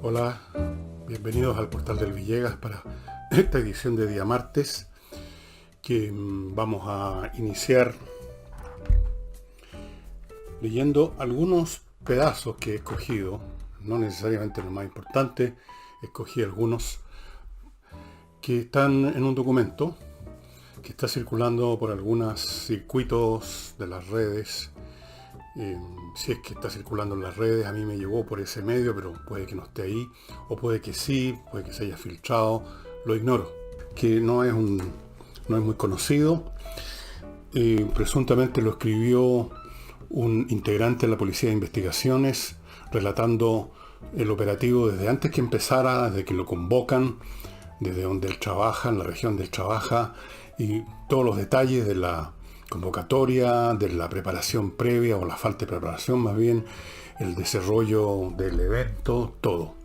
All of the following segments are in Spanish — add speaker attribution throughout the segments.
Speaker 1: Hola, bienvenidos al portal del Villegas para esta edición de día martes que vamos a iniciar leyendo algunos pedazos que he escogido, no necesariamente los más importantes, escogí algunos que están en un documento que está circulando por algunos circuitos de las redes. Si es que está circulando en las redes, a mí me llegó por ese medio, pero puede que no esté ahí, o puede que sí, puede que se haya filtrado, lo ignoro, que no es muy conocido. Presuntamente lo escribió un integrante de la Policía de Investigaciones, relatando el operativo desde antes que empezara, desde que lo convocan, desde donde él trabaja, en la región donde él trabaja, y todos los detalles de la convocatoria, de la preparación previa o la falta de preparación más bien, el desarrollo del evento, todo.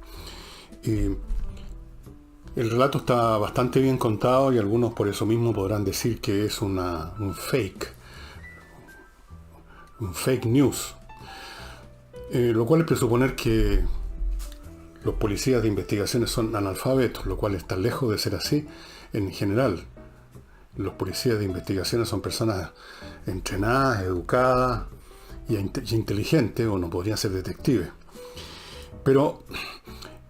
Speaker 1: El relato está bastante bien contado y algunos por eso mismo podrán decir que es un fake news, lo cual es presuponer que los policías de investigaciones son analfabetos, lo cual está lejos de ser así en general. Los policías de investigaciones son personas entrenadas, educadas y inteligentes, o no podrían ser detectives. Pero,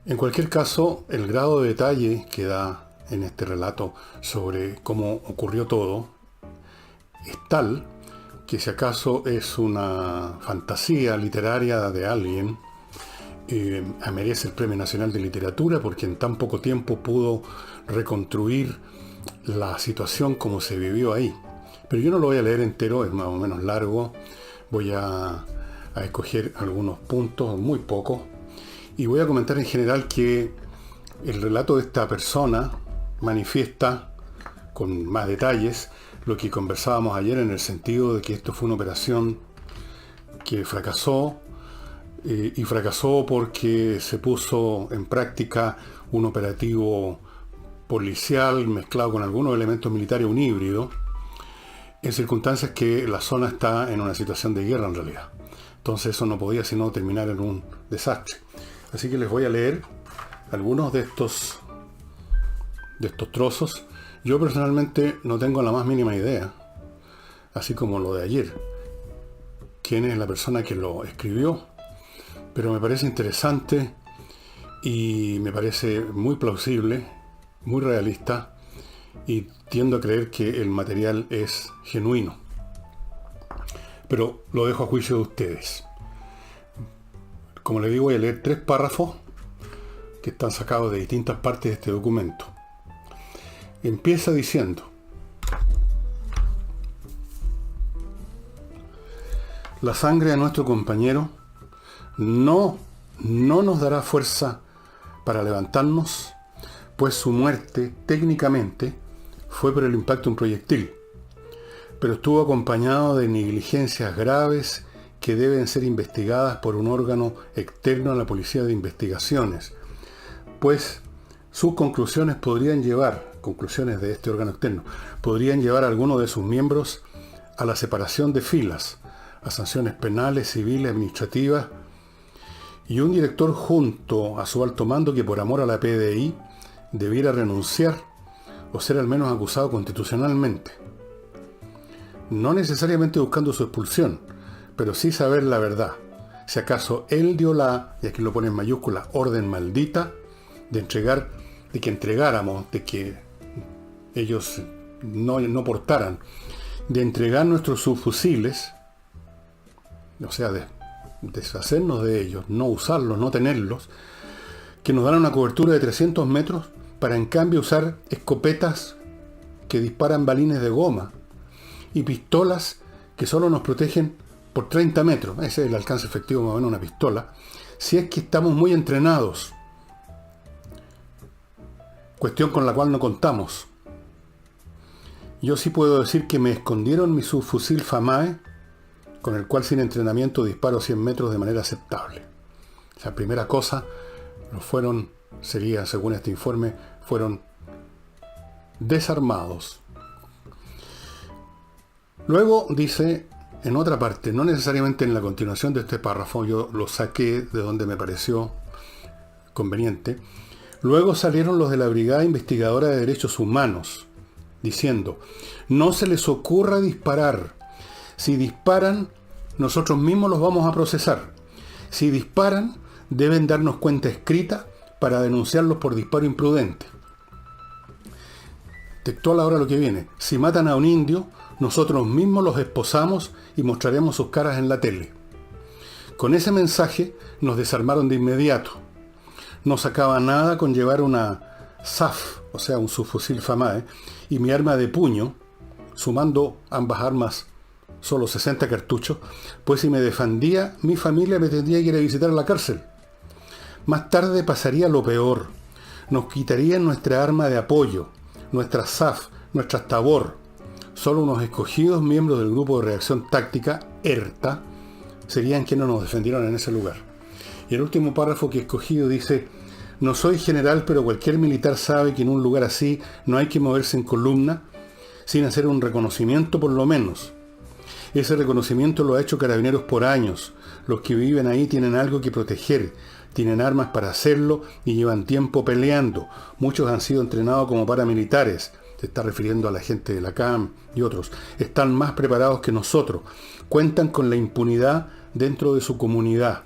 Speaker 1: en cualquier caso, el grado de detalle que da en este relato sobre cómo ocurrió todo es tal que, si acaso es una fantasía literaria de alguien, merece el Premio Nacional de Literatura, porque en tan poco tiempo pudo reconstruir la situación como se vivió ahí. Pero yo no lo voy a leer entero, es más o menos largo. Voy a escoger algunos puntos, muy pocos, y voy a comentar en general que el relato de esta persona manifiesta con más detalles lo que conversábamos ayer, en el sentido de que esto fue una operación que fracasó, y fracasó porque se puso en práctica un operativo policial mezclado con algunos elementos militares, un híbrido, en circunstancias que la zona está en una situación de guerra en realidad. Entonces eso no podía sino terminar en un desastre. Así que les voy a leer algunos de estos trozos. Yo personalmente no tengo la más mínima idea, así como lo de ayer, quién es la persona que lo escribió, pero me parece interesante y me parece muy plausible, muy realista, y tiendo a creer que el material es genuino. Pero lo dejo a juicio de ustedes. Como les digo, voy a leer 3 párrafos que están sacados de distintas partes de este documento. Empieza diciendo: la sangre de nuestro compañero no nos dará fuerza para levantarnos, pues su muerte técnicamente fue por el impacto de un proyectil, pero estuvo acompañado de negligencias graves que deben ser investigadas por un órgano externo a la Policía de Investigaciones, pues sus conclusiones de este órgano externo, podrían llevar a alguno de sus miembros a la separación de filas, a sanciones penales, civiles, administrativas, y un director junto a su alto mando que, por amor a la PDI, debiera renunciar o ser al menos acusado constitucionalmente. No necesariamente buscando su expulsión, pero sí saber la verdad. Si acaso él dio y aquí lo pone en mayúscula, orden maldita de que ellos no portaran, de entregar nuestros subfusiles, o sea, de deshacernos de ellos, no usarlos, no tenerlos, que nos dan una cobertura de 300 metros, para en cambio usar escopetas que disparan balines de goma y pistolas que solo nos protegen por 30 metros. Ese es el alcance efectivo más o menos de una pistola, si es que estamos muy entrenados, cuestión con la cual no contamos. Yo sí puedo decir que me escondieron mi subfusil FAMAE, con el cual sin entrenamiento disparo 100 metros de manera aceptable. La primera cosa sería, según este informe, fueron desarmados. Luego dice en otra parte, no necesariamente en la continuación de este párrafo, yo lo saqué de donde me pareció conveniente. Luego salieron los de la Brigada Investigadora de Derechos Humanos, diciendo, no se les ocurra disparar. Si disparan, nosotros mismos los vamos a procesar. Si disparan, deben darnos cuenta escrita para denunciarlos por disparo imprudente. Textual ahora lo que viene. Si matan a un indio, nosotros mismos los esposamos y mostraremos sus caras en la tele. Con ese mensaje nos desarmaron de inmediato. No sacaba nada con llevar una SAF, o sea, un subfusil FAMAE, y mi arma de puño, sumando ambas armas solo 60 cartuchos, pues si me defendía, mi familia me tendría que ir a visitar a la cárcel. Más tarde pasaría lo peor. Nos quitarían nuestra arma de apoyo, nuestra SAF, nuestra Tabor. Solo unos escogidos miembros del Grupo de Reacción Táctica, ERTA, serían quienes nos defendieron en ese lugar. Y el último párrafo que he escogido dice, no soy general, pero cualquier militar sabe que en un lugar así no hay que moverse en columna sin hacer un reconocimiento por lo menos. Ese reconocimiento lo ha hecho Carabineros por años. Los que viven ahí tienen algo que proteger, tienen armas para hacerlo y llevan tiempo peleando. Muchos han sido entrenados como paramilitares. Se está refiriendo a la gente de la CAM y otros. Están más preparados que nosotros. Cuentan con la impunidad dentro de su comunidad.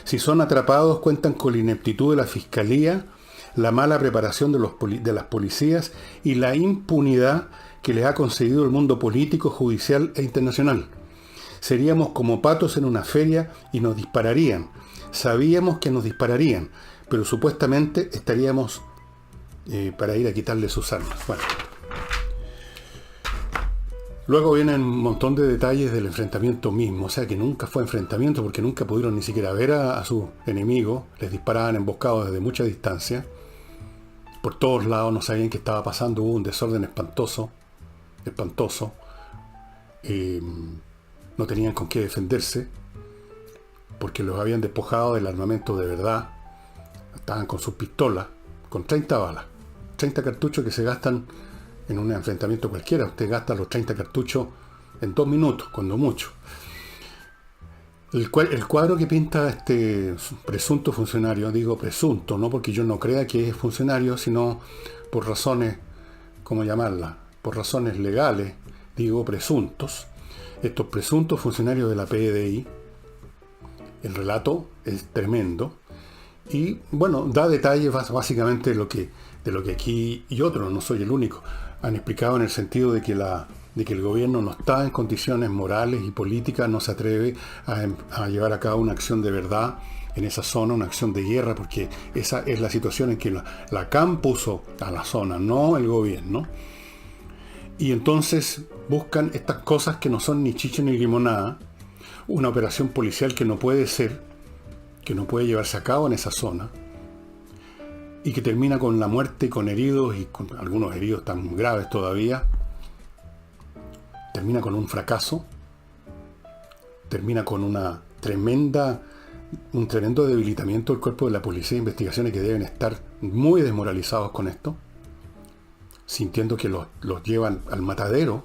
Speaker 1: Si son atrapados, cuentan con la ineptitud de la fiscalía, la mala preparación de las policías y la impunidad que les ha concedido el mundo político, judicial e internacional. Seríamos como patos en una feria y nos dispararían. Sabíamos que nos dispararían, pero supuestamente estaríamos para ir a quitarle sus armas. Bueno. Luego vienen un montón de detalles del enfrentamiento mismo, o sea que nunca fue enfrentamiento porque nunca pudieron ni siquiera ver a sus enemigos, les disparaban emboscados desde mucha distancia, por todos lados no sabían qué estaba pasando, hubo un desorden espantoso, no tenían con qué defenderse, porque los habían despojado del armamento de verdad, estaban con sus pistolas, con 30 balas, 30 cartuchos que se gastan en un enfrentamiento cualquiera. Usted gasta los 30 cartuchos en 2 minutos, cuando mucho. El cuadro que pinta este presunto funcionario, digo presunto, no porque yo no crea que es funcionario, sino por razones, ¿cómo llamarla? Por razones legales, digo presuntos. Estos presuntos funcionarios de la PDI, el relato es tremendo. Y bueno, da detalles básicamente de lo que aquí y otros, no soy el único, han explicado en el sentido de que el gobierno no está en condiciones morales y políticas, no se atreve a llevar a cabo una acción de verdad en esa zona, una acción de guerra, porque esa es la situación en que la CAM puso a la zona, no el gobierno. Y entonces buscan estas cosas que no son ni chicha ni limonada, una operación policial que no puede llevarse a cabo en esa zona, y que termina con la muerte y con heridos, y con algunos heridos tan graves todavía. Termina con un fracaso, termina con un tremendo debilitamiento del cuerpo de la Policía de Investigaciones, que deben estar muy desmoralizados con esto, sintiendo que los llevan al matadero.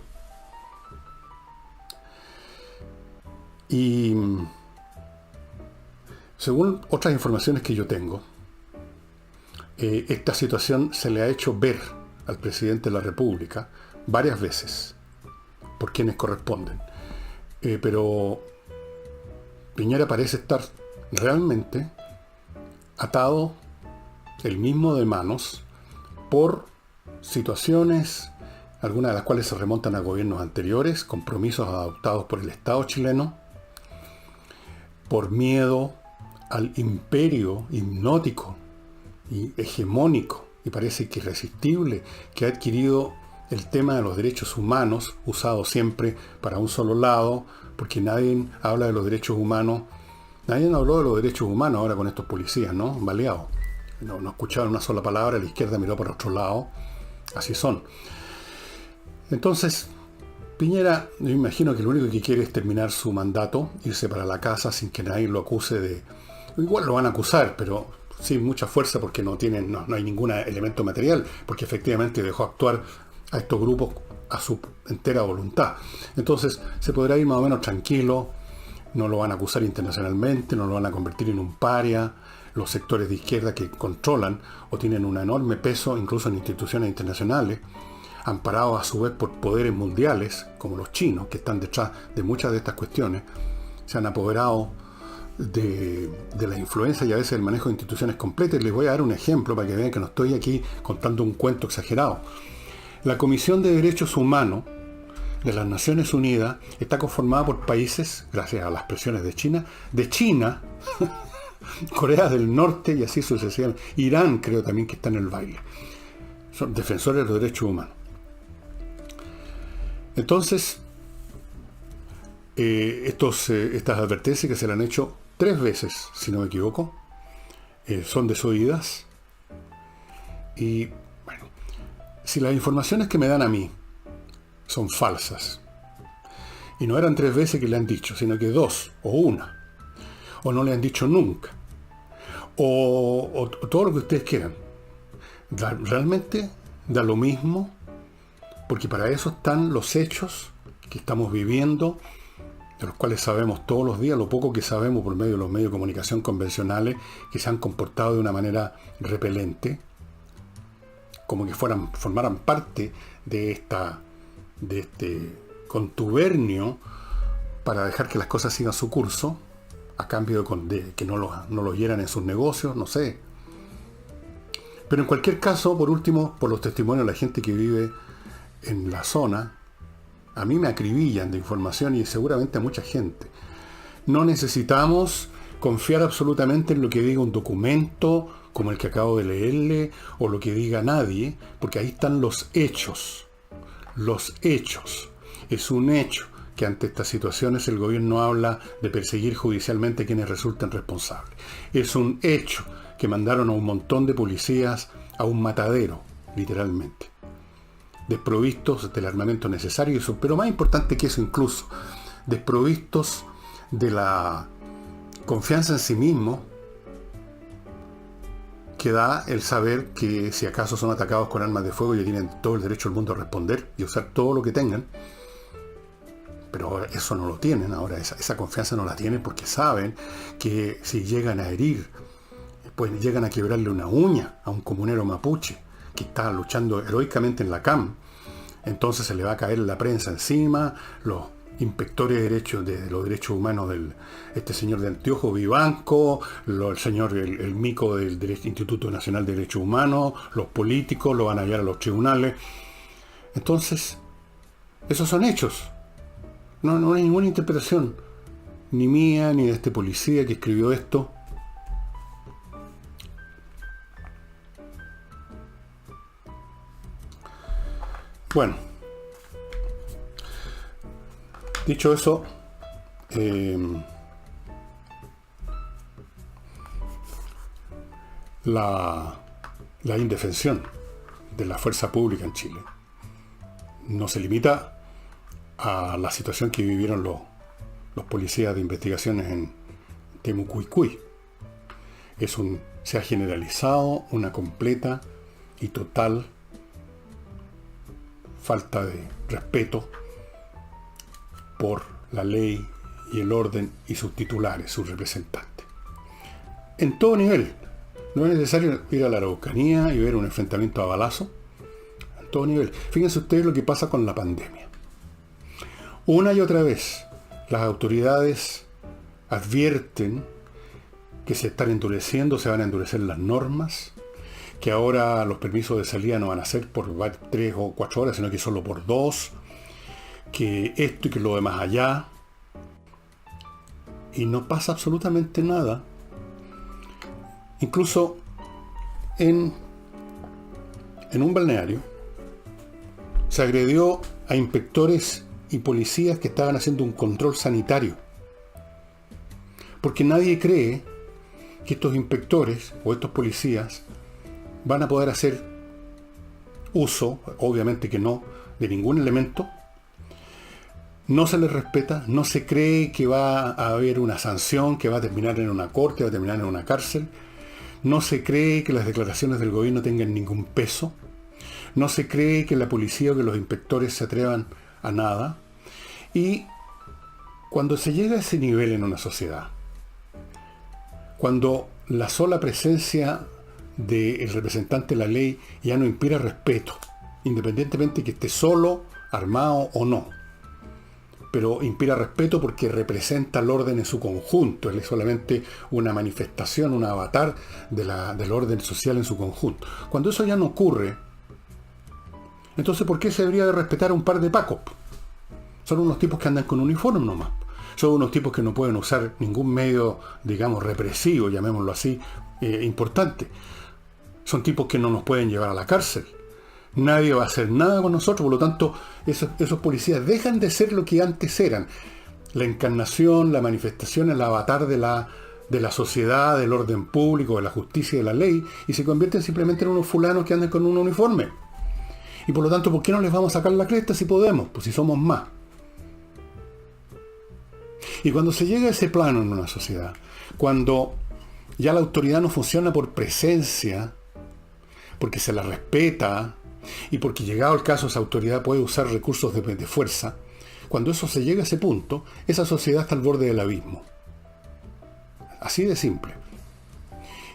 Speaker 1: Y según otras informaciones que yo tengo, esta situación se le ha hecho ver al presidente de la República varias veces por quienes corresponden. Pero Piñera parece estar realmente atado él mismo de manos por situaciones, algunas de las cuales se remontan a gobiernos anteriores, compromisos adoptados por el Estado chileno, por miedo al imperio hipnótico y hegemónico, y parece que irresistible, que ha adquirido el tema de los derechos humanos, usado siempre para un solo lado, porque nadie habla de los derechos humanos, nadie habló de los derechos humanos ahora con estos policías, ¿no? Baleados. No escucharon una sola palabra, la izquierda miró para otro lado, así son. Entonces, Piñera, yo imagino que lo único que quiere es terminar su mandato, irse para la casa sin que nadie lo acuse de... Igual lo van a acusar, pero sin mucha fuerza, porque no hay ningún elemento material, porque efectivamente dejó actuar a estos grupos a su entera voluntad. Entonces se podrá ir más o menos tranquilo, no lo van a acusar internacionalmente, no lo van a convertir en un paria. Los sectores de izquierda que controlan o tienen un enorme peso, incluso en instituciones internacionales, amparados a su vez por poderes mundiales, como los chinos, que están detrás de muchas de estas cuestiones, se han apoderado de la influencia y a veces el manejo de instituciones completas. Les voy a dar un ejemplo para que vean que no estoy aquí contando un cuento exagerado. La Comisión de Derechos Humanos de las Naciones Unidas está conformada por países, gracias a las presiones de China, Corea del Norte y así sucesivamente. Irán creo también que está en el baile. Son defensores de los derechos humanos. Entonces, estas advertencias que se le han hecho 3 veces, si no me equivoco, son desoídas. Y bueno, si las informaciones que me dan a mí son falsas, y no eran 3 veces que le han dicho, sino que 2 o 1, o no le han dicho nunca, o todo lo que ustedes quieran, realmente da lo mismo, porque para eso están los hechos que estamos viviendo, de los cuales sabemos todos los días, lo poco que sabemos por medio de los medios de comunicación convencionales, que se han comportado de una manera repelente, como que formaran parte de este contubernio para dejar que las cosas sigan su curso, a cambio de que no los hieran en sus negocios, no sé. Pero en cualquier caso, por último, por los testimonios de la gente que vive en la zona, a mí me acribillan de información y seguramente a mucha gente. No necesitamos confiar absolutamente en lo que diga un documento como el que acabo de leerle o lo que diga nadie, porque ahí están los hechos. Los hechos. Es un hecho que ante estas situaciones el gobierno habla de perseguir judicialmente a quienes resulten responsables. Es un hecho que mandaron a un montón de policías a un matadero, literalmente, desprovistos del armamento necesario, pero más importante que eso incluso, desprovistos de la confianza en sí mismos que da el saber que si acaso son atacados con armas de fuego, ellos tienen todo el derecho del mundo a responder y usar todo lo que tengan. Pero eso no lo tienen ahora, esa confianza no la tienen porque saben que si llegan a herir, pues llegan a quebrarle una uña a un comunero mapuche que está luchando heroicamente en la CAM, entonces se le va a caer la prensa encima, los inspectores de los derechos humanos este señor de anteojo Vivanco, el señor, el mico del Instituto Nacional de Derechos Humanos, los políticos lo van a llevar a los tribunales. Entonces, esos son hechos. No hay ninguna interpretación, ni mía, ni de este policía que escribió esto. Bueno, dicho eso, la indefensión de la fuerza pública en Chile no se limita a la situación que vivieron los policías de investigaciones en Temucuicui. Se ha generalizado una completa y total falta de respeto por la ley y el orden y sus titulares, sus representantes. En todo nivel. No es necesario ir a la Araucanía y ver un enfrentamiento a balazo. En todo nivel. Fíjense ustedes lo que pasa con la pandemia. Una y otra vez, las autoridades advierten que se están endureciendo, se van a endurecer las normas, que ahora los permisos de salida no van a ser por 3 o 4 horas, sino que solo por 2, que esto y que lo demás allá, y no pasa absolutamente nada. Incluso en un balneario se agredió a inspectores y policías que estaban haciendo un control sanitario, porque nadie cree que estos inspectores o estos policías van a poder hacer uso, obviamente que no, de ningún elemento. No se les respeta, no se cree que va a haber una sanción que va a terminar en una corte, va a terminar en una cárcel. No se cree que las declaraciones del gobierno tengan ningún peso. No se cree que la policía o que los inspectores se atrevan a nada. Y cuando se llega a ese nivel en una sociedad, cuando la sola presencia del representante de la ley ya no inspira respeto, independientemente que esté solo, armado o no, pero inspira respeto porque representa el orden en su conjunto, él es solamente una manifestación, un avatar del orden social en su conjunto. Cuando eso ya no ocurre, entonces ¿por qué se debería de respetar a un par de pacos? Son unos tipos que andan con uniforme nomás. Son unos tipos que no pueden usar ningún medio, digamos, represivo, llamémoslo así, importante. Son tipos que no nos pueden llevar a la cárcel. Nadie va a hacer nada con nosotros, por lo tanto, esos policías dejan de ser lo que antes eran. La encarnación, la manifestación, el avatar de la sociedad, del orden público, de la justicia y de la ley, y se convierten simplemente en unos fulanos que andan con un uniforme. Y por lo tanto, ¿por qué no les vamos a sacar la cresta si podemos? Pues si somos más. Y cuando se llega a ese plano en una sociedad, cuando ya la autoridad no funciona por presencia, porque se la respeta, y porque llegado el caso esa autoridad puede usar recursos de fuerza, cuando eso se llega a ese punto, esa sociedad está al borde del abismo. Así de simple.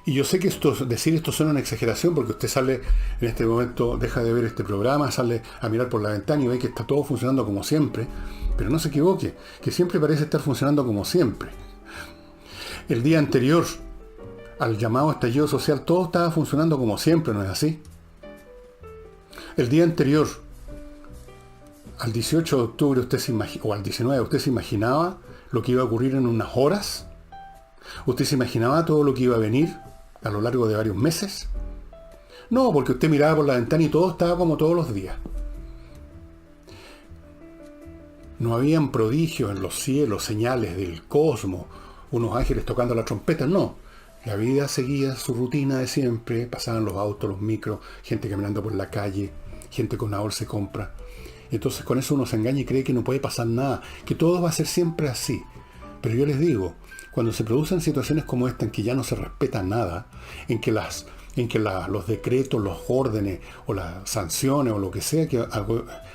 Speaker 1: Y yo sé que decir esto suena una exageración, porque usted sale en este momento, deja de ver este programa, sale a mirar por la ventana y ve que está todo funcionando como siempre, pero no se equivoque, que siempre parece estar funcionando como siempre. El día anterior al llamado estallido social todo estaba funcionando como siempre, ¿no es así? El día anterior al 18 de octubre o al 19 usted se imaginaba lo que iba a ocurrir en unas horas. ¿Usted se imaginaba todo lo que iba a venir a lo largo de varios meses? No, porque usted miraba por la ventana y todo estaba como todos los días. No habían prodigios en los cielos, señales del cosmos, unos ángeles tocando la trompeta, no. La vida seguía su rutina de siempre, pasaban los autos, los micros, gente caminando por la calle, gente con una bolsa de compra. Entonces con eso uno se engaña y cree que no puede pasar nada, que todo va a ser siempre así. Pero yo les digo, cuando se producen situaciones como esta en que ya no se respeta nada, en que los decretos, los órdenes o las sanciones o lo que sea que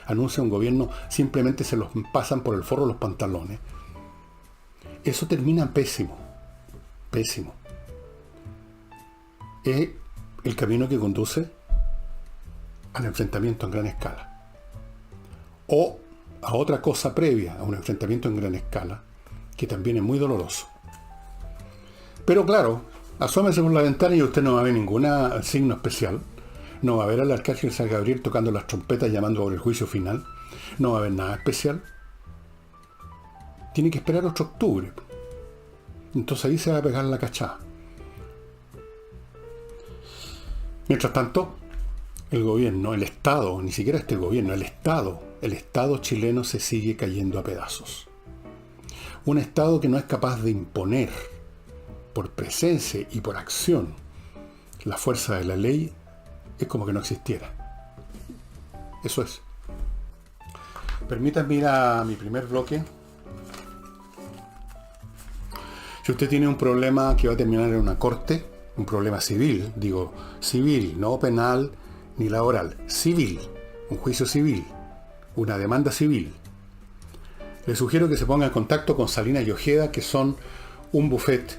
Speaker 1: anuncia un gobierno simplemente se los pasan por el forro de los pantalones, eso termina pésimo, pésimo. Es el camino que conduce al enfrentamiento en gran escala. O a otra cosa previa a un enfrentamiento en gran escala, que también es muy doloroso. Pero claro, asómese por la ventana y usted no va a ver ningún signo especial. No va a ver al arcángel San Gabriel tocando las trompetas llamando por el juicio final. No va a haber nada especial. Tiene que esperar 8 de octubre. Entonces ahí se va a pegar la cachada. Mientras tanto, el gobierno, el Estado, ni siquiera este gobierno, el Estado chileno se sigue cayendo a pedazos. Un Estado que no es capaz de imponer por presencia y por acción la fuerza de la ley es como que no existiera. Eso es. Permítanme ir a mi primer bloque. Si usted tiene un problema que va a terminar en una corte, un problema civil, digo civil, no penal ni laboral, civil, un juicio civil, una demanda civil, le sugiero que se ponga en contacto con Salinas y Ojeda, que son un buffet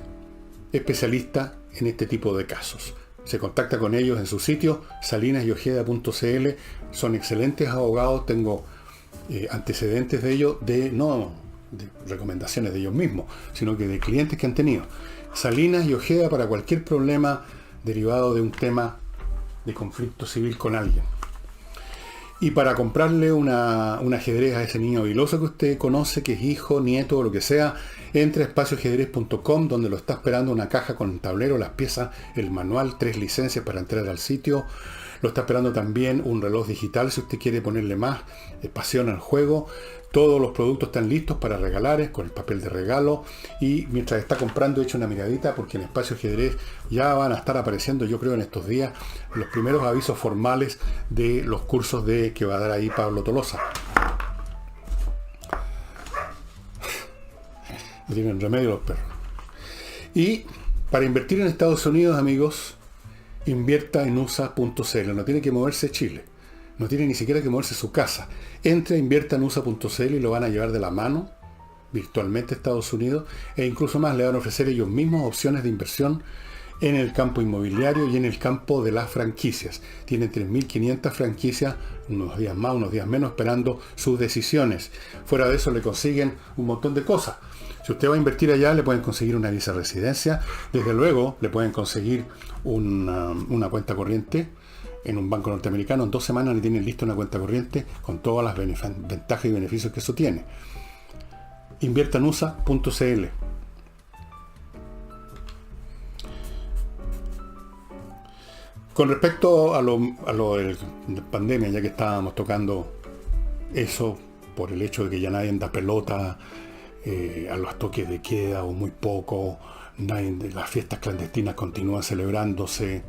Speaker 1: especialista en este tipo de casos. Se contacta con ellos en su sitio, salinasyojeda.cl. Son excelentes abogados, tengo antecedentes de ellos, no de recomendaciones de ellos mismos, sino que de clientes que han tenido. Salinas y Ojeda para cualquier problema derivado de un tema de conflicto civil con alguien. Y para comprarle un ajedrez a ese niño viloso que usted conoce, que es hijo, nieto o lo que sea, entre a espacioajedrez.com, donde lo está esperando una caja con tablero, las piezas, el manual, 3 licencias para entrar al sitio. Lo está esperando también un reloj digital si usted quiere ponerle más pasión al juego. Todos los productos están listos para regalar, con el papel de regalo. Y mientras está comprando, eche una miradita, porque en Espacio Ajedrez ya van a estar apareciendo, yo creo en estos días, los primeros avisos formales de los cursos que va a dar ahí Pablo Tolosa. No tienen remedio los perros. Y para invertir en Estados Unidos, amigos, invierta en USA.cl. No tiene que moverse Chile. No tiene ni siquiera que moverse su casa. Entra, invierta en USA.cl y lo van a llevar de la mano virtualmente a Estados Unidos, e incluso más le van a ofrecer ellos mismos opciones de inversión en el campo inmobiliario y en el campo de las franquicias. Tienen 3.500 franquicias, unos días más, unos días menos, esperando sus decisiones. Fuera de eso le consiguen un montón de cosas. Si usted va a invertir allá, le pueden conseguir una visa de residencia. Desde luego, le pueden conseguir una cuenta corriente en un banco norteamericano. En 2 semanas le tienen listo una cuenta corriente con todas las ventajas y beneficios que eso tiene. Inviertanusa.cl. Con respecto a lo de pandemia, ya que estábamos tocando eso, por el hecho de que ya nadie da pelota a los toques de queda o muy poco, las fiestas clandestinas continúan celebrándose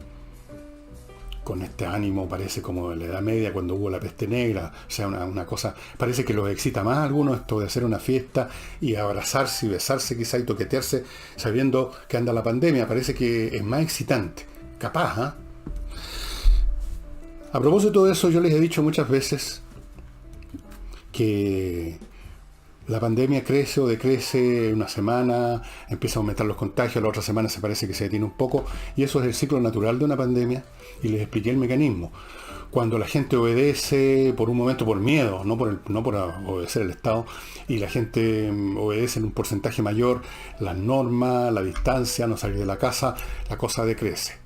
Speaker 1: con este ánimo, parece como en la Edad Media cuando hubo la peste negra, o sea, una cosa, parece que los excita más a algunos esto de hacer una fiesta y abrazarse y besarse quizá y toquetearse sabiendo que anda la pandemia, parece que es más excitante, capaz, ¿eh? A propósito de eso, yo les he dicho muchas veces que la pandemia crece o decrece una semana, empieza a aumentar los contagios, la otra semana se parece que se detiene un poco, y eso es el ciclo natural de una pandemia, y les expliqué el mecanismo. Cuando la gente obedece por un momento por miedo, no por obedecer el Estado, y la gente obedece en un porcentaje mayor las normas, la distancia, no salir de la casa, la cosa decrece.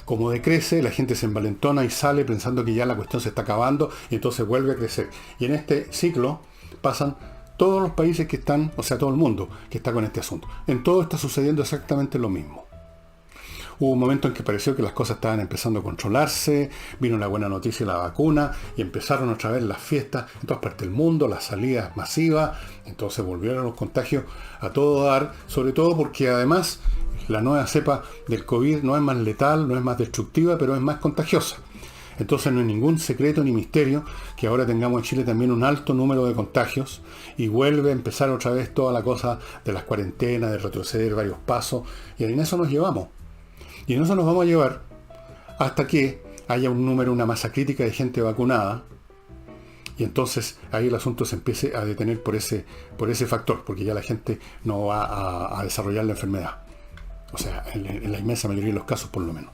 Speaker 1: Como decrece, la gente se envalentona y sale pensando que ya la cuestión se está acabando y entonces vuelve a crecer. Y en este ciclo pasan todos los países que están, o sea, todo el mundo que está con este asunto. En todo está sucediendo exactamente lo mismo. Hubo un momento en que pareció que las cosas estaban empezando a controlarse, vino la buena noticia de la vacuna y empezaron otra vez las fiestas en todas partes del mundo, las salidas masivas, entonces volvieron los contagios a todo dar, sobre todo porque además la nueva cepa del COVID no es más letal, no es más destructiva, pero es más contagiosa. Entonces no es ningún secreto ni misterio que ahora tengamos en Chile también un alto número de contagios y vuelve a empezar otra vez toda la cosa de las cuarentenas, de retroceder varios pasos, y en eso nos llevamos. Y en eso nos vamos a llevar hasta que haya un número, una masa crítica de gente vacunada, y entonces ahí el asunto se empiece a detener por ese factor, porque ya la gente no va a desarrollar la enfermedad. O sea, en la inmensa mayoría de los casos por lo menos.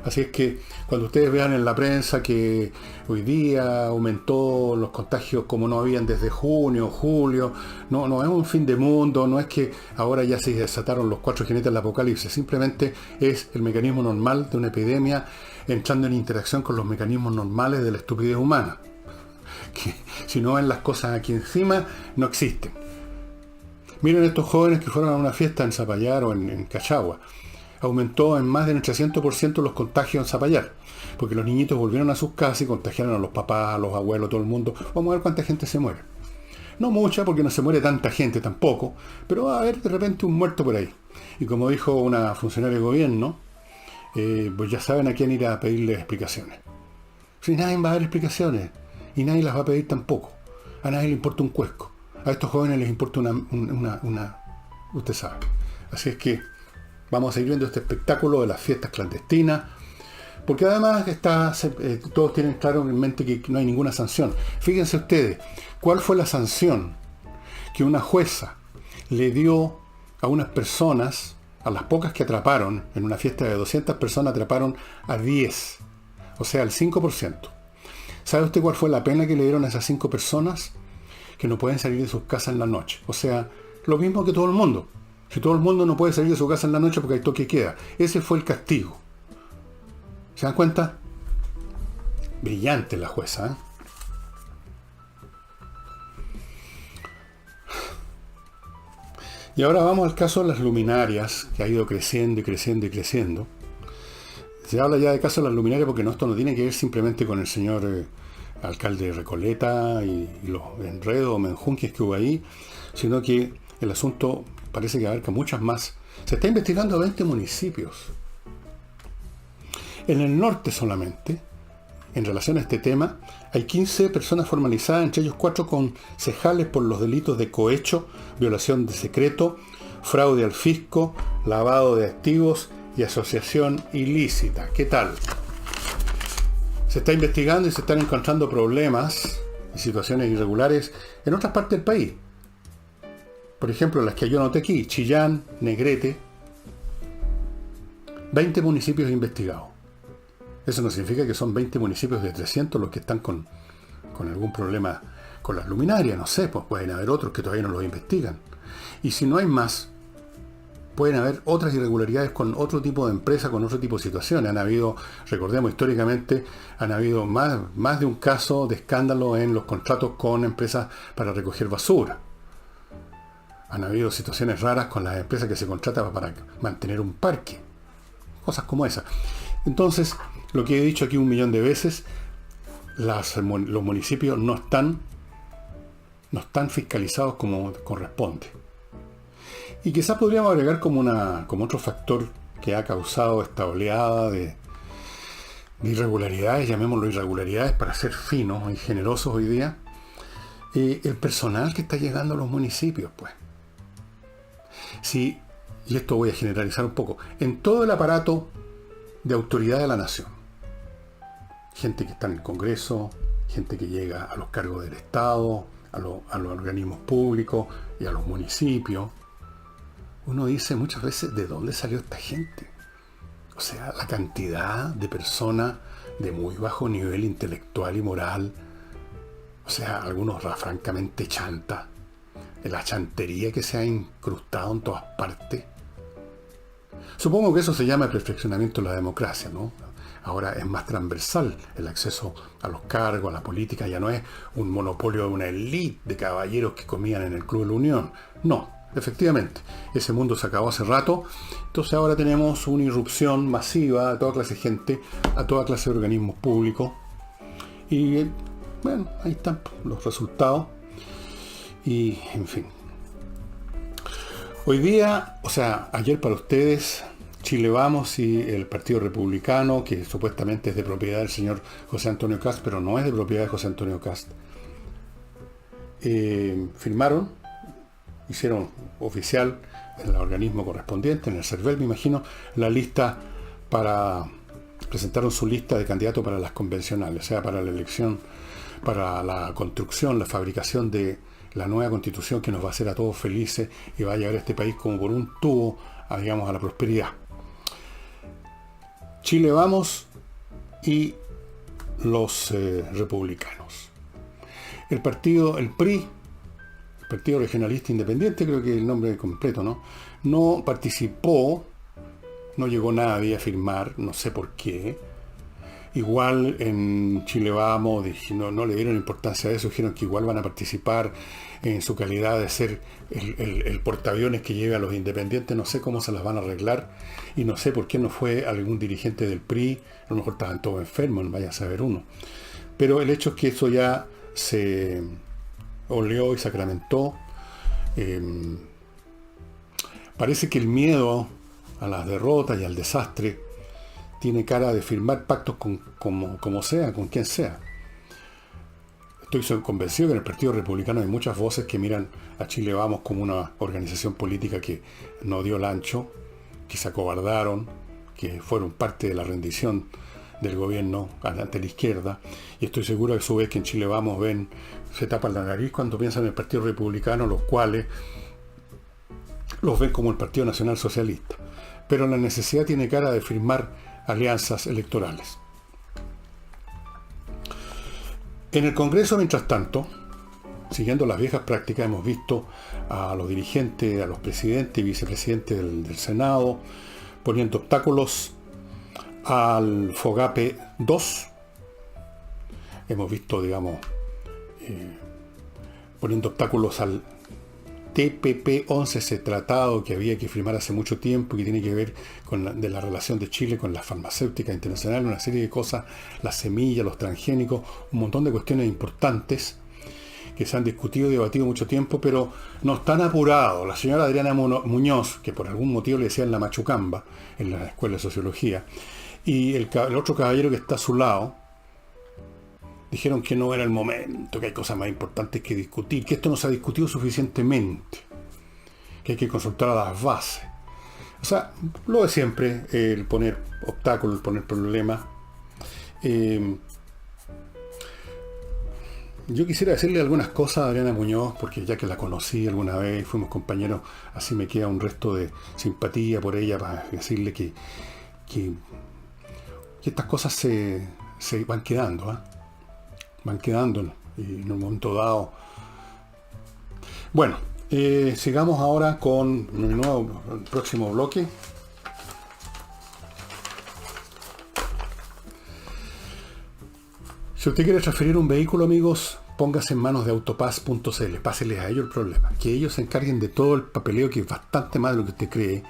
Speaker 1: Así es que cuando ustedes vean en la prensa que hoy día aumentó los contagios como no habían desde junio, julio, no es un fin de mundo, no es que ahora ya se desataron los 4 jinetes del apocalipsis, simplemente es el mecanismo normal de una epidemia entrando en interacción con los mecanismos normales de la estupidez humana. Que si no ven las cosas aquí encima, no existen. Miren estos jóvenes que fueron a una fiesta en Zapallar o en Cachagua. Aumentó en más del 300% los contagios en Zapallar, porque los niñitos volvieron a sus casas y contagiaron a los papás, a los abuelos, todo el mundo. Vamos a ver cuánta gente se muere. No mucha, porque no se muere tanta gente tampoco, pero va a haber de repente un muerto por ahí. Y como dijo una funcionaria de gobierno, pues ya saben a quién ir a pedirle explicaciones. Si nadie va a dar explicaciones, y nadie las va a pedir tampoco. A nadie le importa un cuesco. A estos jóvenes les importa una usted sabe. Así es que vamos a seguir viendo este espectáculo de las fiestas clandestinas, porque además todos tienen claro en mente que no hay ninguna sanción. Fíjense ustedes, ¿cuál fue la sanción que una jueza le dio a unas personas, a las pocas que atraparon, en una fiesta de 200 personas atraparon a 10, o sea, el 5%? ¿Sabe usted cuál fue la pena que le dieron a esas 5 personas? Que no pueden salir de sus casas en la noche. O sea, lo mismo que todo el mundo. Si todo el mundo no puede salir de su casa en la noche porque hay toque de queda. Ese fue el castigo. ¿Se dan cuenta? Brillante la jueza, ¿eh? Y ahora vamos al caso de las luminarias, que ha ido creciendo y creciendo y creciendo. Se habla ya de caso de las luminarias porque esto no tiene que ver simplemente con el señor alcalde de Recoleta y los enredos o menjunques que hubo ahí, sino que el asunto parece que abarca muchas más. Se está investigando a 20 municipios. En el norte solamente, en relación a este tema, hay 15 personas formalizadas, entre ellos 4 concejales por los delitos de cohecho, violación de secreto, fraude al fisco, lavado de activos y asociación ilícita. ¿Qué tal? Se está investigando y se están encontrando problemas y situaciones irregulares en otras partes del país. Por ejemplo, las que yo noté aquí, Chillán, Negrete, 20 municipios investigados. Eso no significa que son 20 municipios de 300 los que están con algún problema con las luminarias, no sé, pues pueden haber otros que todavía no los investigan. Y si no hay más, pueden haber otras irregularidades con otro tipo de empresa, con otro tipo de situaciones. Han habido, recordemos históricamente, han habido más de un caso de escándalo en los contratos con empresas para recoger basura. Han habido situaciones raras con las empresas que se contratan para mantener un parque. Cosas como esas. Entonces, lo que he dicho aquí 1.000.000 de veces, los municipios no están fiscalizados como corresponde. Y quizás podríamos agregar como otro factor que ha causado esta oleada de irregularidades, llamémoslo irregularidades para ser finos y generosos hoy día, el personal que está llegando a los municipios, pues. Sí, y esto voy a generalizar un poco, en todo el aparato de autoridad de la nación. Gente que está en el Congreso, gente que llega a los cargos del Estado, a los organismos públicos y a los municipios. Uno dice muchas veces, ¿de dónde salió esta gente? O sea, la cantidad de personas de muy bajo nivel intelectual y moral, o sea, algunos francamente chantas, la chantería que se ha incrustado en todas partes. Supongo que eso se llama perfeccionamiento de la democracia, ¿no? Ahora es más transversal el acceso a los cargos, a la política, ya no es un monopolio de una élite de caballeros que comían en el Club de la Unión. No, efectivamente, ese mundo se acabó hace rato, entonces ahora tenemos una irrupción masiva a toda clase de gente, a toda clase de organismos públicos, y bueno, ahí están los resultados, y en fin. Hoy día, o sea, ayer para ustedes, Chile Vamos y el Partido Republicano, que supuestamente es de propiedad del señor José Antonio Kast, pero no es de propiedad de José Antonio Kast, firmaron, hicieron oficial en el organismo correspondiente, en el CERVEL me imagino, la lista presentaron su lista de candidatos para las convencionales, o sea, para la elección, para la construcción, la fabricación de la nueva constitución que nos va a hacer a todos felices y va a llevar a este país como por un tubo, digamos, a la prosperidad. Chile Vamos y los republicanos. El PRI, el Partido Regionalista Independiente, creo que es el nombre completo, ¿no? No participó, no llegó nadie a firmar, no sé por qué. Igual en Chile Vamos no le dieron importancia a eso, dijeron que igual van a participar en su calidad de ser el portaaviones que lleve a los independientes. No sé cómo se las van a arreglar y no sé por qué no fue algún dirigente del PRI, a lo mejor estaban todos enfermos, no vaya a saber uno. Pero el hecho es que eso ya se oleó y sacramentó. Parece que el miedo a las derrotas y al desastre tiene cara de firmar pactos como sea, con quien sea. Estoy convencido que en el Partido Republicano hay muchas voces que miran a Chile Vamos como una organización política que no dio el ancho, que se acobardaron, que fueron parte de la rendición del gobierno ante la izquierda. Y estoy seguro que a su vez que en Chile Vamos se tapan la nariz cuando piensan en el Partido Republicano, los cuales los ven como el Partido Nacional Socialista. Pero la necesidad tiene cara de firmar alianzas electorales. En el Congreso, mientras tanto, siguiendo las viejas prácticas, hemos visto a los dirigentes, a los presidentes y vicepresidentes del Senado poniendo obstáculos al FOGAPE 2. Hemos visto, digamos, poniendo obstáculos al TPP-11, ese tratado que había que firmar hace mucho tiempo y que tiene que ver con la relación de Chile con las farmacéuticas internacionales, una serie de cosas, las semillas, los transgénicos, un montón de cuestiones importantes que se han discutido y debatido mucho tiempo, pero no están apurados. La señora Adriana Muñoz, que por algún motivo le decían la machucamba en la Escuela de Sociología, y el otro caballero que está a su lado, dijeron que no era el momento, que hay cosas más importantes que discutir, que esto no se ha discutido suficientemente, que hay que consultar a las bases. O sea, lo de siempre, el poner obstáculos, el poner problemas. Yo quisiera decirle algunas cosas a Adriana Muñoz, porque ya que la conocí alguna vez, fuimos compañeros, así me queda un resto de simpatía por ella para decirle que, que estas cosas se van quedando, ¿eh? Van quedando y en un momento dado. Bueno, sigamos ahora con el próximo bloque. Si usted quiere transferir un vehículo, amigos, póngase en manos de autopass.cl, páseles a ellos el problema, que ellos se encarguen de todo el papeleo, que es bastante más de lo que usted cree,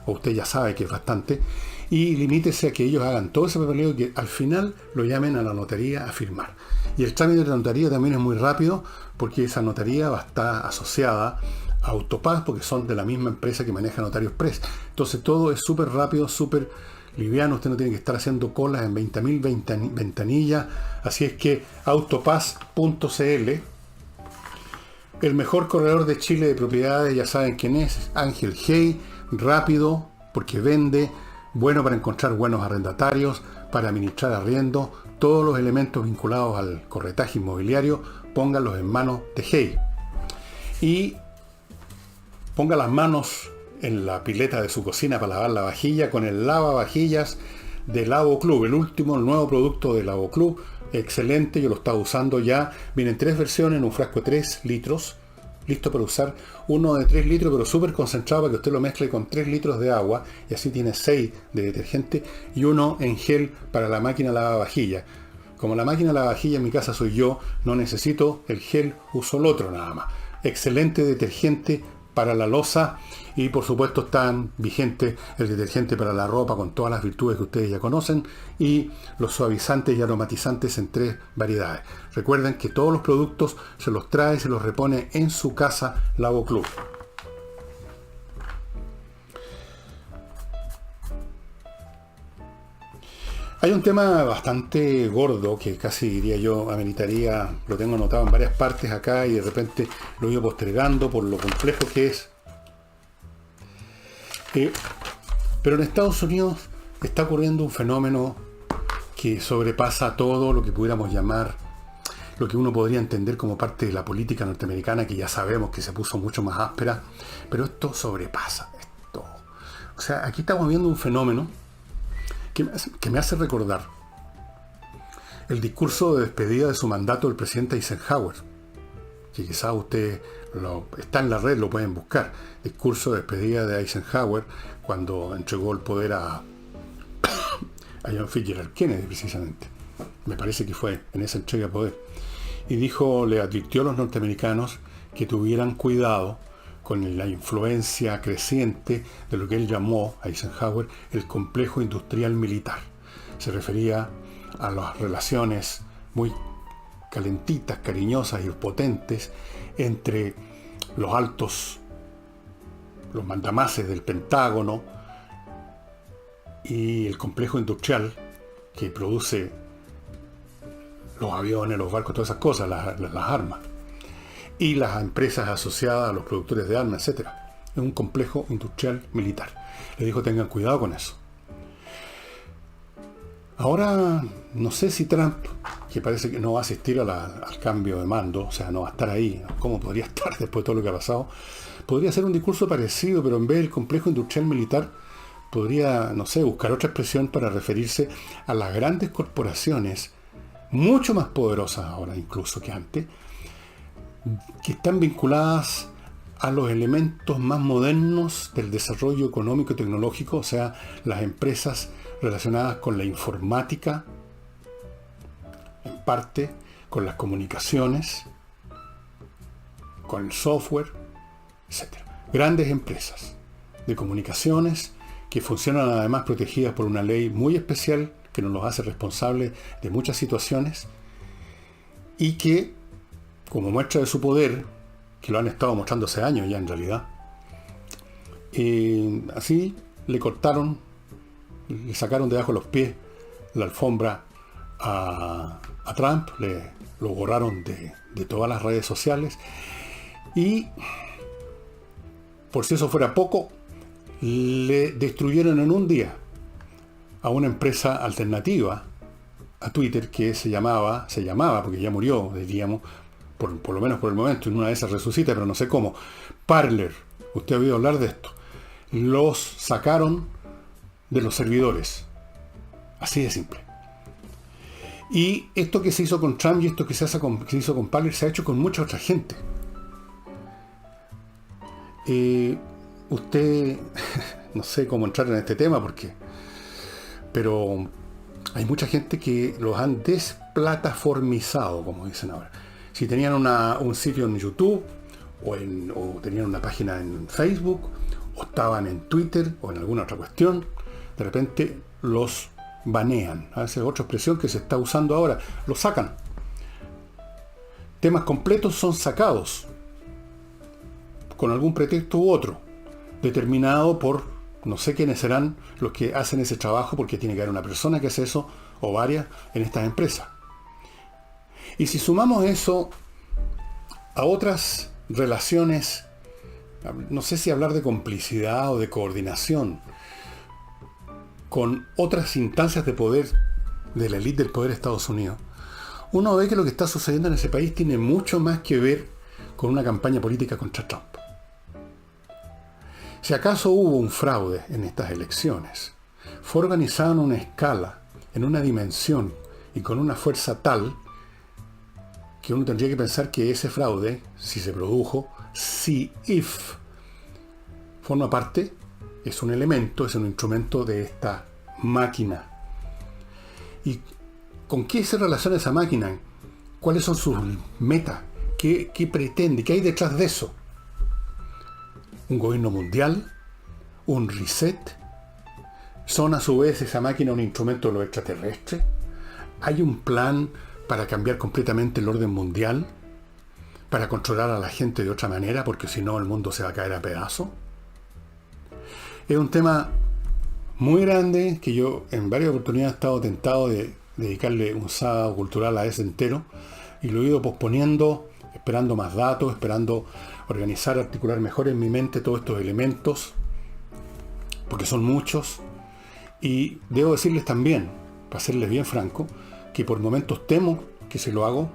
Speaker 1: o usted ya sabe que es bastante, y limítese a que ellos hagan todo ese papeleo y que al final lo llamen a la notaría a firmar. Y el trámite de la notaría también es muy rápido, porque esa notaría va a estar asociada a Autopass, porque son de la misma empresa que maneja Notarios Press. Entonces todo es súper rápido, súper liviano, usted no tiene que estar haciendo colas en 20.000 ventanillas. Así es que autopass.cl, el mejor corredor de Chile de propiedades, ya saben quién es, Ángel Hey, rápido porque vende, bueno para encontrar buenos arrendatarios, para administrar arriendo, todos los elementos vinculados al corretaje inmobiliario, pónganlos en manos de Hey. Y ponga las manos en la pileta de su cocina para lavar la vajilla con el lavavajillas de Lavo Club, el nuevo producto de Lavo Club, excelente, yo lo estaba usando ya. Vienen 3 versiones, en un frasco de 3 litros, listo para usar, uno de 3 litros pero súper concentrado para que usted lo mezcle con 3 litros de agua y así tiene 6 de detergente, y uno en gel para la máquina lavavajilla. Como la máquina lavavajilla en mi casa soy yo, no necesito el gel, uso el otro nada más. Excelente detergente para la loza, y por supuesto están vigentes el detergente para la ropa con todas las virtudes que ustedes ya conocen, y los suavizantes y aromatizantes en 3 variedades. Recuerden que todos los productos se los trae y se los repone en su casa Lavo Club. Hay un tema bastante gordo que casi diría yo ameritaría, lo tengo anotado en varias partes acá y de repente lo he ido postergando por lo complejo que es. Pero en Estados Unidos está ocurriendo un fenómeno que sobrepasa todo lo que pudiéramos llamar, lo que uno podría entender como parte de la política norteamericana, que ya sabemos que se puso mucho más áspera, pero esto sobrepasa esto. O sea, aquí estamos viendo un fenómeno que me hace recordar el discurso de despedida de su mandato del presidente Eisenhower, que quizás usted está en la red, lo pueden buscar. Discurso de despedida de Eisenhower cuando entregó el poder a John Fitzgerald Kennedy, precisamente. Me parece que fue en esa entrega de poder. Y le advirtió a los norteamericanos que tuvieran cuidado con la influencia creciente de lo que él llamó, Eisenhower, el complejo industrial militar. Se refería a las relaciones muy calentitas, cariñosas y potentes entre los mandamases del Pentágono y el complejo industrial que produce los aviones, los barcos, todas esas cosas, las armas, y las empresas asociadas a los productores de armas, etc. Es un complejo industrial militar. Le dijo, tengan cuidado con eso. Ahora, no sé si Trump, que parece que no va a asistir al cambio de mando, o sea, no va a estar ahí, ¿cómo podría estar después de todo lo que ha pasado? Podría hacer un discurso parecido, pero en vez del complejo industrial militar, podría, no sé, buscar otra expresión para referirse a las grandes corporaciones, mucho más poderosas ahora incluso que antes, que están vinculadas a los elementos más modernos del desarrollo económico y tecnológico, o sea, las empresas relacionadas con la informática, en parte, con las comunicaciones, con el software, etc. Grandes empresas de comunicaciones que funcionan además protegidas por una ley muy especial que nos los hace responsables de muchas situaciones, y que, como muestra de su poder, que lo han estado mostrando hace años ya en realidad, así le sacaron debajo de los pies la alfombra a Trump, lo borraron de todas las redes sociales, y por si eso fuera poco, le destruyeron en un día a una empresa alternativa a Twitter que se llamaba, porque ya murió, diríamos, por lo menos por el momento, en una de esas resucita, pero no sé cómo. Parler, usted ha oído hablar de esto. Los sacaron de los servidores. Así de simple. Y esto que se hizo con Trump y esto que se hizo con Parler se ha hecho con mucha otra gente. Usted, no sé cómo entrar en este tema pero hay mucha gente que los han desplataformizado, como dicen ahora. Si tenían un sitio en YouTube, o tenían una página en Facebook, o estaban en Twitter, o en alguna otra cuestión, de repente los banean. Esa es otra expresión que se está usando ahora. Los sacan. Temas completos son sacados, con algún pretexto u otro, determinado por no sé quiénes serán los que hacen ese trabajo, porque tiene que haber una persona que hace eso, o varias, en estas empresas. Y si sumamos eso a otras relaciones, no sé si hablar de complicidad o de coordinación, con otras instancias de poder, de la élite del poder de Estados Unidos, uno ve que lo que está sucediendo en ese país tiene mucho más que ver con una campaña política contra Trump. Si acaso hubo un fraude en estas elecciones, fue organizado en una escala, en una dimensión y con una fuerza tal que uno tendría que pensar que ese fraude, si se produjo, forma parte, es un elemento, es un instrumento de esta máquina. ¿Y con qué se relaciona esa máquina? ¿Cuáles son sus metas? ¿Qué pretende? ¿Qué hay detrás de eso? ¿Un gobierno mundial? ¿Un reset? ¿Son a su vez esa máquina un instrumento de lo extraterrestre? ¿Hay un plan para cambiar completamente el orden mundial? ¿Para controlar a la gente de otra manera? Porque si no el mundo se va a caer a pedazos. Es un tema muy grande que yo en varias oportunidades he estado tentado de dedicarle un sábado cultural a ese entero, y lo he ido posponiendo, esperando más datos, esperando organizar, articular mejor en mi mente todos estos elementos, porque son muchos. Y debo decirles también, para serles bien franco, que por momentos temo que si lo hago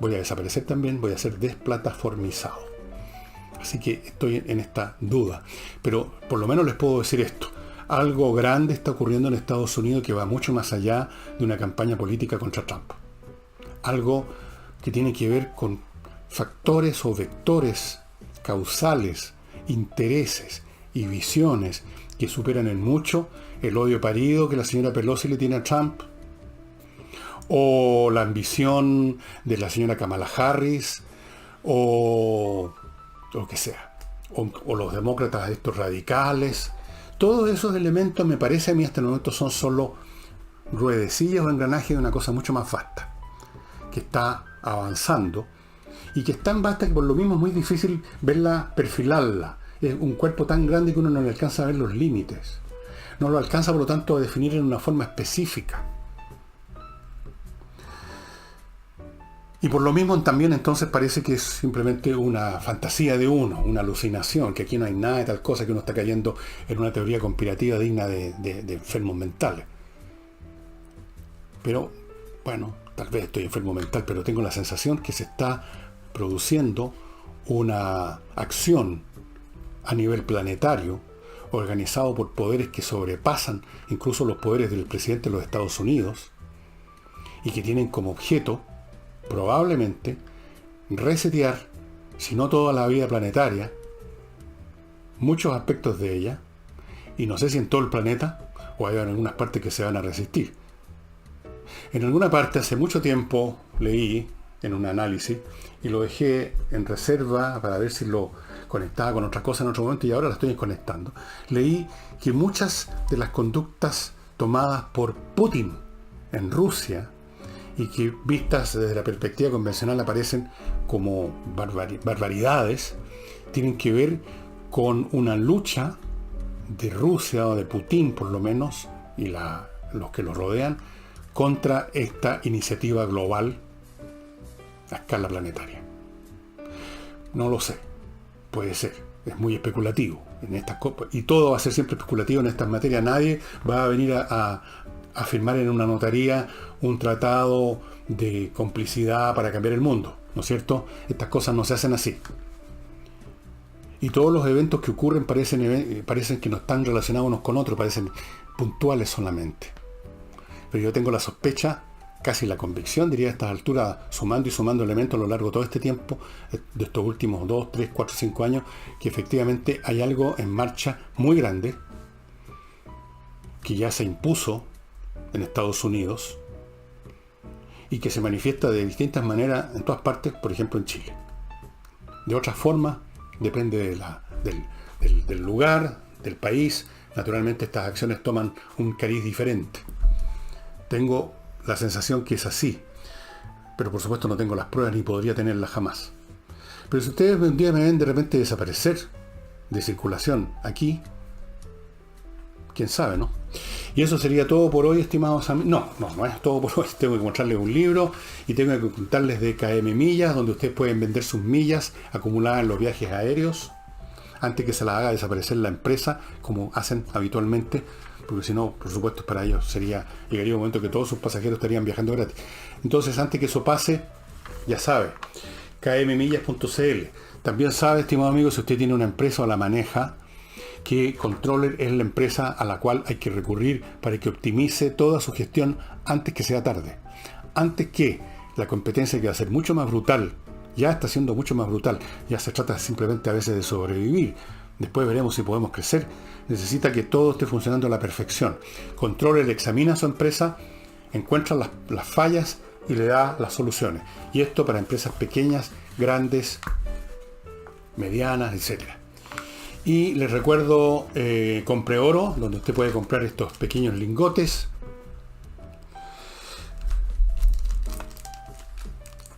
Speaker 1: voy a desaparecer también, voy a ser desplataformizado. Así que estoy en esta duda, pero por lo menos les puedo decir esto: algo grande está ocurriendo en Estados Unidos que va mucho más allá de una campaña política contra Trump. Algo que tiene que ver con factores o vectores causales, intereses y visiones que superan en mucho el odio parido que la señora Pelosi le tiene a Trump, o la ambición de la señora Kamala Harris, o lo que sea, o los demócratas estos radicales. Todos esos elementos, me parece a mí hasta el momento, son solo ruedecillas o engranajes de una cosa mucho más vasta, que está avanzando, y que es tan vasta que por lo mismo es muy difícil verla, perfilarla. Es un cuerpo tan grande que uno no le alcanza a ver los límites. No lo alcanza, por lo tanto, a definir en una forma específica. Y por lo mismo también entonces parece que es simplemente una fantasía de uno, una alucinación, que aquí no hay nada de tal cosa, que uno está cayendo en una teoría conspirativa digna de enfermos mentales. Pero, bueno, tal vez estoy enfermo mental, pero tengo la sensación que se está produciendo una acción a nivel planetario, organizado por poderes que sobrepasan incluso los poderes del presidente de los Estados Unidos, y que tienen como objeto probablemente resetear, si no toda la vida planetaria, muchos aspectos de ella, y no sé si en todo el planeta, o hay en algunas partes que se van a resistir. En alguna parte hace mucho tiempo leí en un análisis, y lo dejé en reserva para ver si lo conectaba con otra cosa en otro momento, y ahora la estoy desconectando. Leí que muchas de las conductas tomadas por Putin en Rusia, y que vistas desde la perspectiva convencional aparecen como barbaridades, tienen que ver con una lucha de Rusia, o de Putin por lo menos, y los que lo rodean, contra esta iniciativa global a escala planetaria. No lo sé, puede ser, es muy especulativo en estas cosas, y todo va a ser siempre especulativo en estas materias. Nadie va a venir a firmar en una notaría un tratado de complicidad para cambiar el mundo. ¿no es cierto? Estas cosas no se hacen así. Y todos los eventos que ocurren parecen que no están relacionados unos con otros, parecen puntuales solamente. Pero yo tengo la sospecha, casi la convicción, diría a estas alturas, sumando y sumando elementos a lo largo de todo este tiempo, de estos últimos 2, 3, 4, 5 años, que efectivamente hay algo en marcha muy grande, que ya se impuso en Estados Unidos, y que se manifiesta de distintas maneras en todas partes, por ejemplo en Chile. De otras formas, depende del lugar, del país. Naturalmente estas acciones toman un cariz diferente. Tengo la sensación que es así, pero por supuesto no tengo las pruebas ni podría tenerlas jamás. Pero si ustedes un día me ven de repente desaparecer de circulación aquí, quién sabe, ¿no? Y eso sería todo por hoy, estimados amigos. No es todo por hoy. Tengo que mostrarles un libro y tengo que contarles de KM Millas, donde ustedes pueden vender sus millas acumuladas en los viajes aéreos antes que se las haga desaparecer la empresa, como hacen habitualmente, porque si no, por supuesto, para ellos llegaría un momento que todos sus pasajeros estarían viajando gratis. Entonces, antes que eso pase, ya sabe, kmmillas.cl. También sabe, estimado amigo, si usted tiene una empresa o la maneja, que Controller es la empresa a la cual hay que recurrir para que optimice toda su gestión antes que sea tarde. Antes que la competencia, que va a ser mucho más brutal, ya está siendo mucho más brutal, ya se trata simplemente a veces de sobrevivir. Después veremos si podemos crecer. Necesita que todo esté funcionando a la perfección. Controller examina su empresa, encuentra las fallas y le da las soluciones. Y esto para empresas pequeñas, grandes, medianas, etcétera. Y les recuerdo Compre Oro, donde usted puede comprar estos pequeños lingotes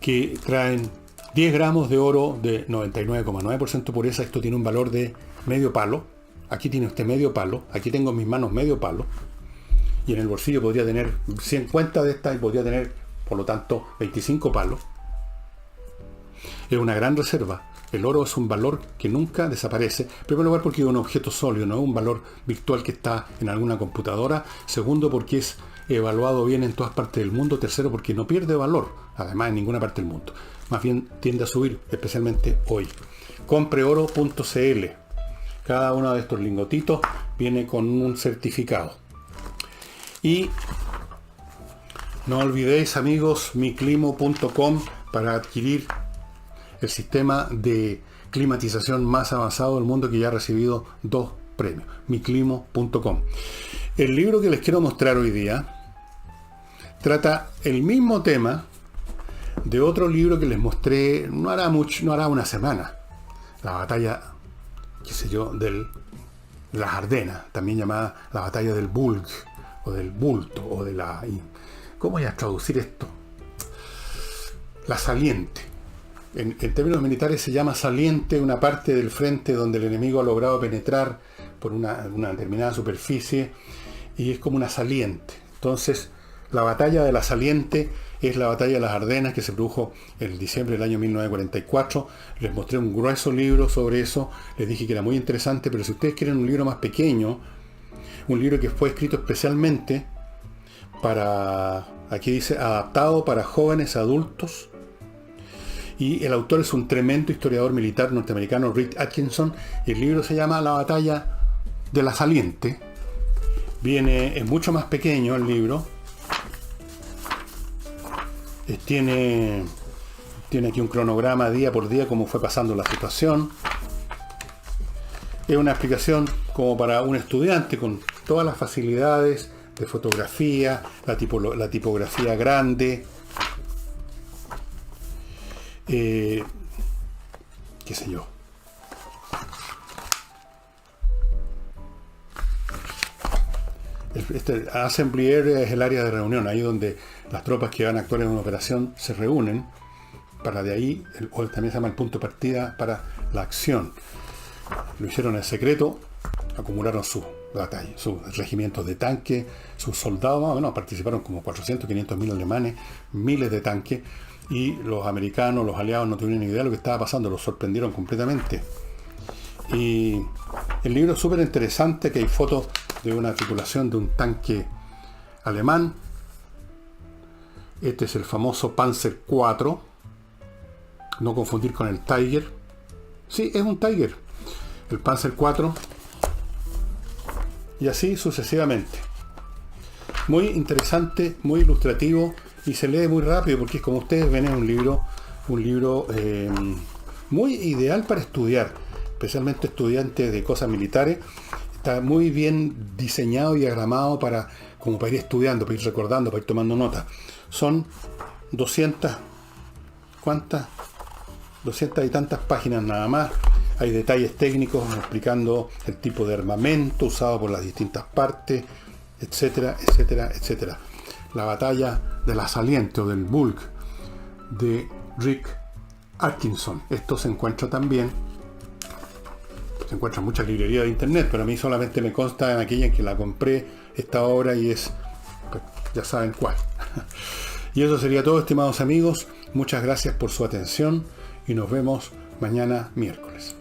Speaker 1: que traen 10 gramos de oro de 99,9% pureza. Esto tiene un valor de medio palo. Aquí tiene usted medio palo. Aquí tengo en mis manos medio palo. Y en el bolsillo podría tener 50 de estas y podría tener, por lo tanto, 25 palos. Es una gran reserva. El oro es un valor que nunca desaparece. En primer lugar, porque es un objeto sólido, no es un valor virtual que está en alguna computadora. Segundo, porque es evaluado bien en todas partes del mundo. Tercero, porque no pierde valor, además, en ninguna parte del mundo. Más bien tiende a subir, especialmente hoy. Compreoro.cl. Cada uno de estos lingotitos viene con un certificado. Y no olvidéis, amigos, miclimo.com para adquirir el sistema de climatización más avanzado del mundo, que ya ha recibido 2 premios. miclimo.com. El libro que les quiero mostrar hoy día trata el mismo tema de otro libro que les mostré no hará una semana. La batalla, de las Ardenas, también llamada la batalla del Bulge, o del bulto, o de la... ¿Cómo voy a traducir esto? La saliente. En términos militares se llama saliente una parte del frente donde el enemigo ha logrado penetrar por una determinada superficie, y es como una saliente. Entonces, la batalla de la saliente es la batalla de las Ardenas, que se produjo en diciembre del año 1944. Les mostré un grueso libro sobre eso, les dije que era muy interesante, pero si ustedes quieren un libro más pequeño, un libro que fue escrito especialmente para, aquí dice, adaptado para jóvenes adultos, y el autor es un tremendo historiador militar norteamericano, Rick Atkinson. El libro se llama La batalla de la saliente. Es mucho más pequeño el libro. Tiene aquí un cronograma día por día, cómo fue pasando la situación. Es una explicación como para un estudiante, con todas las facilidades de fotografía, la tipografía grande, qué sé yo. Assembly Area es el área de reunión, ahí donde las tropas que van a actuar en una operación se reúnen, para de ahí, o también se llama el punto de partida para la acción. Lo hicieron en secreto, acumularon sus batallas, sus regimientos de tanques, sus soldados, bueno, participaron como 400, 500 mil alemanes, miles de tanques, y los americanos, los aliados, no tuvieron ni idea de lo que estaba pasando, los sorprendieron completamente. Y el libro es súper interesante, que hay fotos de una tripulación de un tanque alemán. Este es el famoso Panzer IV. no confundir con el Tiger. Sí, es un Tiger. El Panzer IV. Y así sucesivamente. Muy interesante, muy ilustrativo y se lee muy rápido porque, como ustedes ven, es un libro muy ideal para estudiar, especialmente estudiantes de cosas militares. Está muy bien diseñado y diagramado como para ir estudiando, para ir recordando, para ir tomando nota. Son 200, ¿cuántas? 200 y tantas páginas nada más. Hay detalles técnicos explicando el tipo de armamento usado por las distintas partes, etcétera, etcétera, etcétera. La batalla del Saliente o del Bulk de Rick Atkinson. Esto se encuentra también, se encuentra en muchas librerías de internet, pero a mí solamente me consta en aquella en que la compré esta obra y es, pues, ya saben cuál. Y eso sería todo, estimados amigos. Muchas gracias por su atención y nos vemos mañana miércoles.